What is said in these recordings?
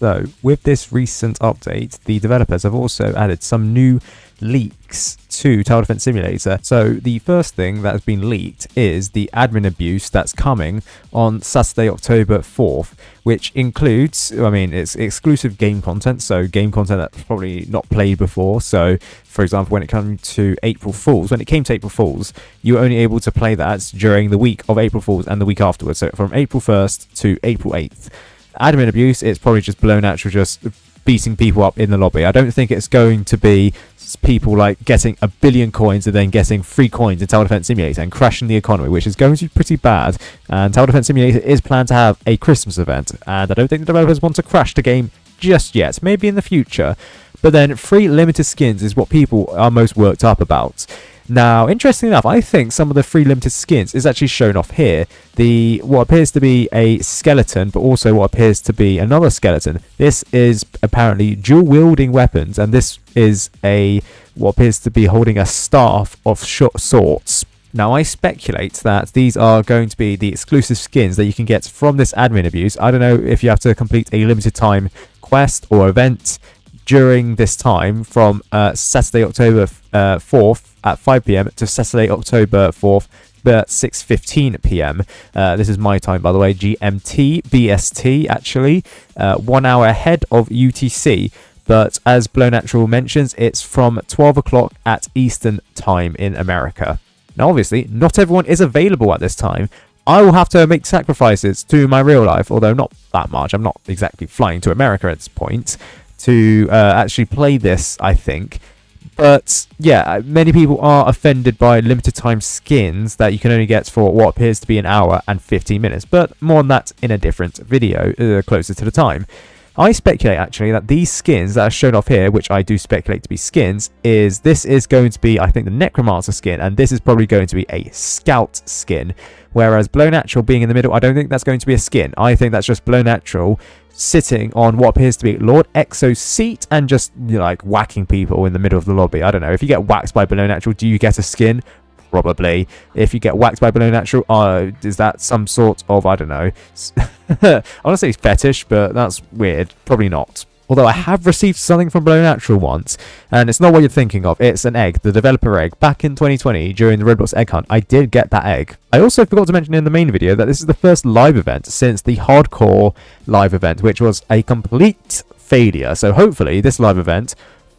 though, with this recent update, the developers have also added some new leaks to Tower Defense Simulator. So the first thing that has been leaked is the admin abuse that's coming on Saturday, October 4th, which includes, I mean, it's exclusive game content, so game content that's probably not played before. So for example, when it came to April Fools, you were only able to play that during the week of April Fools and the week afterwards, so from April 1st to April 8th. Admin abuse, it's probably just below natural, just beating people up in the lobby. I don't think it's going to be people like getting 1 billion coins and then getting 3 coins in Tower Defense Simulator and crashing the economy, which is going to be pretty bad. And Tower Defense Simulator is planned to have a Christmas event, and I don't think the developers want to crash the game just yet, maybe in the future. But then free limited skins is what people are most worked up about. Now, interestingly enough, I think some of the free limited skins is actually shown off here. What appears to be a skeleton, but also what appears to be another skeleton. This is apparently dual-wielding weapons, and this is what appears to be holding a staff of sorts. Now, I speculate that these are going to be the exclusive skins that you can get from this admin abuse. I don't know if you have to complete a limited time quest or event during this time from Saturday, October 4th at 5 PM to Saturday, October 4th at 6:15 PM. This is my time, by the way, GMT, BST, actually, 1 hour ahead of UTC. But as belownatural mentions, it's from 12 o'clock at Eastern time in America. Now, obviously, not everyone is available at this time. I will have to make sacrifices to my real life, although not that much. I'm not exactly flying to America at this point to actually play this, I think. But yeah, many people are offended by limited time skins that you can only get for what appears to be 1 hour and 15 minutes. But more on that in a different video closer to the time. I speculate actually that these skins that are shown off here, which I do speculate to be skins, this is going to be, I think, the Necromancer skin, and this is probably going to be a Scout skin. Whereas belownatural being in the middle, I don't think that's going to be a skin. I think that's just belownatural sitting on what appears to be Lord Exo's seat and just, you know, like whacking people in the middle of the lobby. I don't know. If you get whacked by belownatural, do you get a skin? Probably. If you get whacked by belownatural, is that some sort of, I don't know. I want to say fetish, but that's weird. Probably not. Although I have received something from belownatural once, and it's not what you're thinking of. It's an egg, the developer egg. Back in 2020, during the Roblox egg hunt, I did get that egg. I also forgot to mention in the main video that this is the first live event since the hardcore live event, which was a complete failure. So hopefully this live event,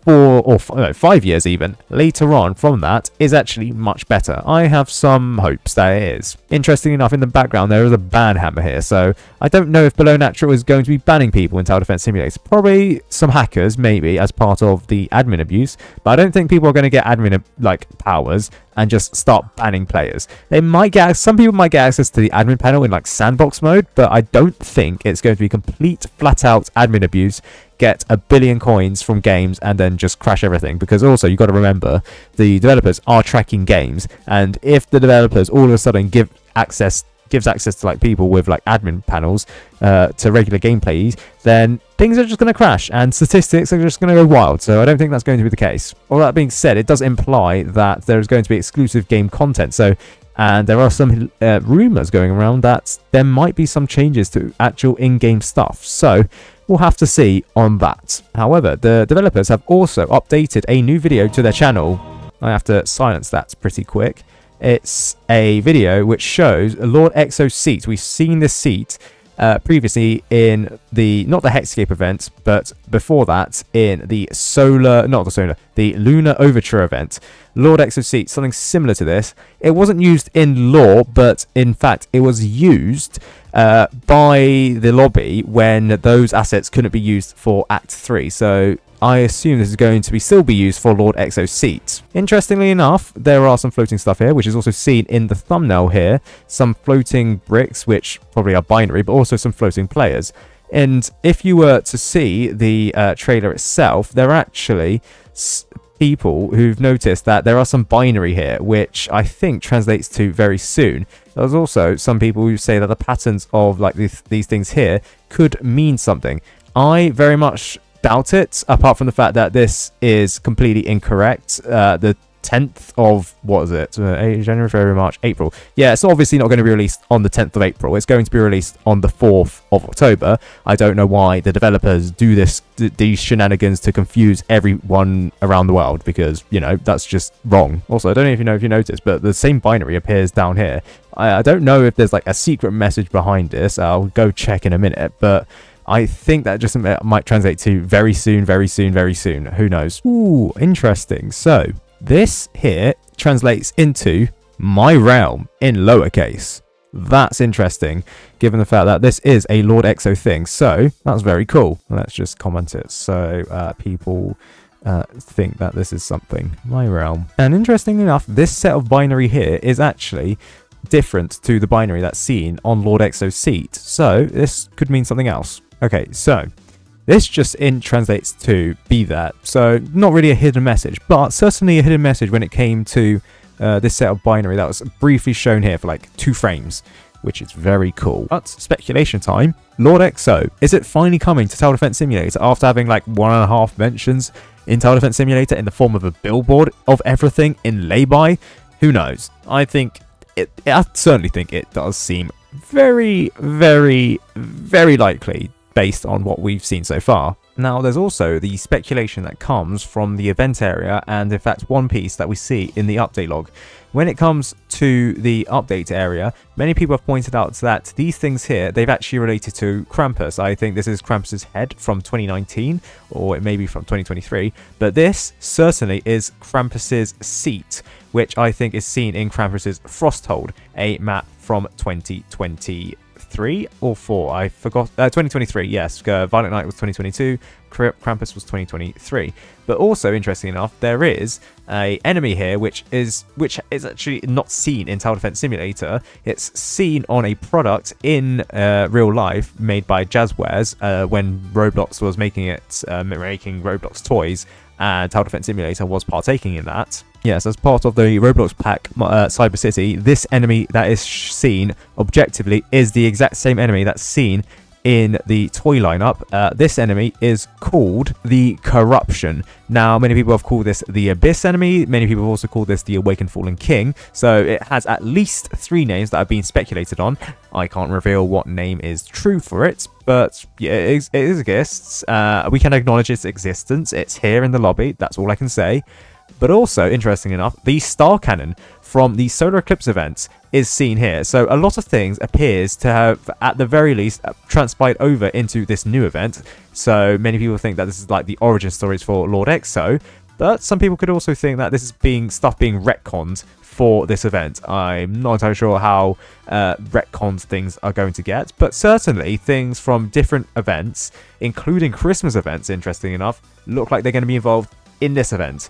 5 years even later on from that, is actually much better. I have some hopes that it is. Interesting enough, in the background there is a ban hammer here, so I don't know if belownatural is going to be banning people in Tower Defense Simulator. Probably some hackers, maybe, as part of the admin abuse, but I don't think people are going to get admin like powers and just start banning players. They might get, some people might get access to the admin panel in like sandbox mode, but I don't think it's going to be complete flat out admin abuse, get 1 billion coins from games and then just crash everything. Because also you've got to remember, the developers are tracking games, and if the developers all of a sudden gives access to like people with like admin panels to regular gameplays, then things are just going to crash and statistics are just going to go wild. So I don't think that's going to be the case. All that being said, it does imply that there's going to be exclusive game content. So, and there are some rumors going around that there might be some changes to actual in-game stuff. So we'll have to see on that. However, the developers have also updated a new video to their channel. I have to silence that pretty quick. It's a video which shows Lord Exo's seat. We've seen this seat previously in not the Hexscape event, but before that in the Lunar Overture event. Lord Exo's seat, something similar to this. It wasn't used in lore, but in fact it was used by the lobby when those assets couldn't be used for Act 3. So I assume this is going to still be used for Lord Exo's seat. Interestingly enough, there are some floating stuff here, which is also seen in the thumbnail here. Some floating bricks, which probably are binary, but also some floating players. And if you were to see the trailer itself, there are actually people who've noticed that there are some binary here, which I think translates to very soon. There's also some people who say that the patterns of like these things here could mean something. I very much doubt it, apart from the fact that this is completely incorrect. The 10th of, what is it, January, February, March, April. Yeah, it's obviously not going to be released on the 10th of April. It's going to be released on the 4th of October. I don't know why the developers do these shenanigans to confuse everyone around the world, because, you know, that's just wrong. Also, I don't know if you noticed, but the same binary appears down here. I don't know if there's like a secret message behind this. I'll go check in a minute, but I think that just might translate to very soon, very soon, very soon. Who knows? Ooh, interesting. So this here translates into my realm in lowercase. That's interesting, given the fact that this is a Lord Exo thing. So that's very cool. Let's just comment it so people think that this is something. My realm. And interestingly enough, this set of binary here is actually different to the binary that's seen on Lord Exo's seat. So this could mean something else. Okay, so this just translates to be that. So not really a hidden message, but certainly a hidden message when it came to this set of binary that was briefly shown here for like 2 frames, which is very cool. But speculation time. Lord Exo, is it finally coming to Tower Defense Simulator after having like 1.5 mentions in Tower Defense Simulator in the form of a billboard of everything in lay-by? Who knows? I certainly think it does seem very, very, very likely based on what we've seen so far. Now, there's also the speculation that comes from the event area and, in fact, one piece that we see in the update log. When it comes to the update area, many people have pointed out that these things here, they've actually related to Krampus. I think this is Krampus's head from 2019, or it may be from 2023, but this certainly is Krampus's seat, which I think is seen in Krampus's Frosthold, a map from 2023 or 4, I forgot. 2023, yes. Violent Night was 2022, Krampus was 2023. But also, interestingly enough, there is a enemy here which is actually not seen in Tower Defense Simulator. It's seen on a product in real life made by Jazzwares when Roblox was making Roblox toys, and Tower Defense Simulator was partaking in that. Yes, as part of the Roblox pack Cyber City, this enemy that is seen objectively is the exact same enemy that's seen in the toy lineup. This enemy is called the Corruption. Now, many people have called this the Abyss enemy. Many people have also called this the Awakened Fallen King. So it has at least 3 names that have been speculated on. I can't reveal what name is true for it, but yeah, it exists. We can acknowledge its existence. It's here in the lobby. That's all I can say. But also, interesting enough, the Star Cannon from the Solar Eclipse event is seen here. So a lot of things appears to have, at the very least, transpired over into this new event. So many people think that this is like the origin stories for Lord Exo. But some people could also think that this is stuff being retconned for this event. I'm not entirely sure how retconned things are going to get. But certainly things from different events, including Christmas events, interesting enough, look like they're going to be involved in this event.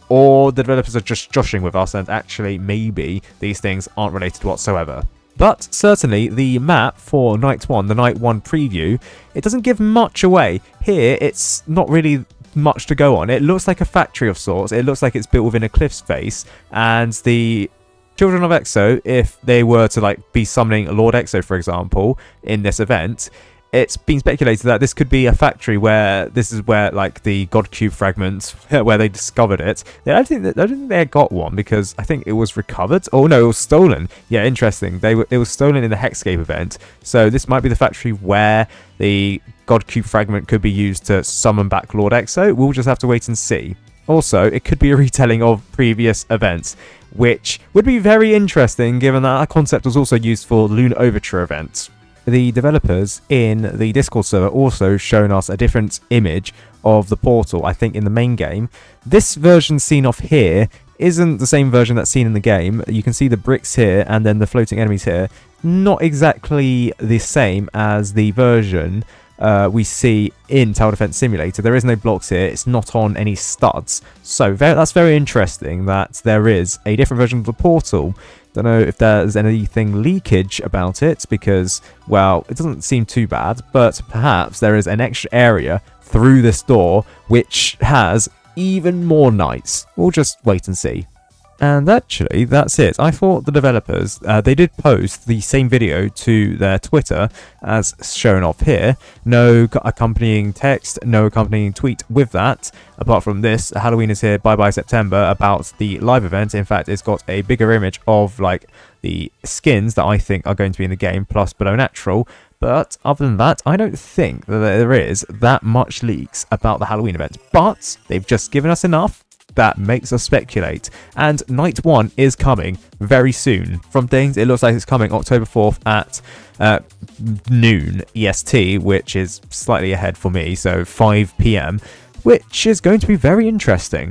Or the developers are just joshing with us and actually maybe these things aren't related whatsoever. But certainly the map for Night 1, the Night 1 preview, it doesn't give much away. Here, it's not really much to go on. It looks like a factory of sorts. It looks like it's built within a cliff's face. And the Children of Exo, if they were to like be summoning Lord Exo, for example, in this event, it's been speculated that this could be a factory where this is where like the God Cube fragments where they discovered it. I don't think they got one because I think it was recovered. Oh no, it was stolen. Yeah, interesting. It was stolen in the Hexscape event. So this might be the factory where the God Cube fragment could be used to summon back Lord Exo. We'll just have to wait and see. Also, it could be a retelling of previous events, which would be very interesting given that concept was also used for the Lunar Overture event. The developers in the Discord server also shown us a different image of the portal, I think in the main game. This version seen off here isn't the same version that's seen in the game. You can see the bricks here and then the floating enemies here. Not exactly the same as the version we see in Tower Defense Simulator. There is no blocks here. It's not on any studs. So that's very interesting that there is a different version of the portal. Don't know if there's anything leakage about it because, well, it doesn't seem too bad, but perhaps there is an extra area through this door which has even more knights. We'll just wait and see. And actually, that's it. I thought the developers, they did post the same video to their Twitter as shown off here. No accompanying text, no accompanying tweet with that. Apart from this, Halloween is here, bye bye September, about the live event. In fact, it's got a bigger image of like the skins that I think are going to be in the game, plus below natural. But other than that, I don't think that there is that much leaks about the Halloween event. But they've just given us enough that makes us speculate, and night 1 is coming very soon. From things, it looks like it's coming October 4th at noon EST, which is slightly ahead for me, so 5 PM, which is going to be very interesting.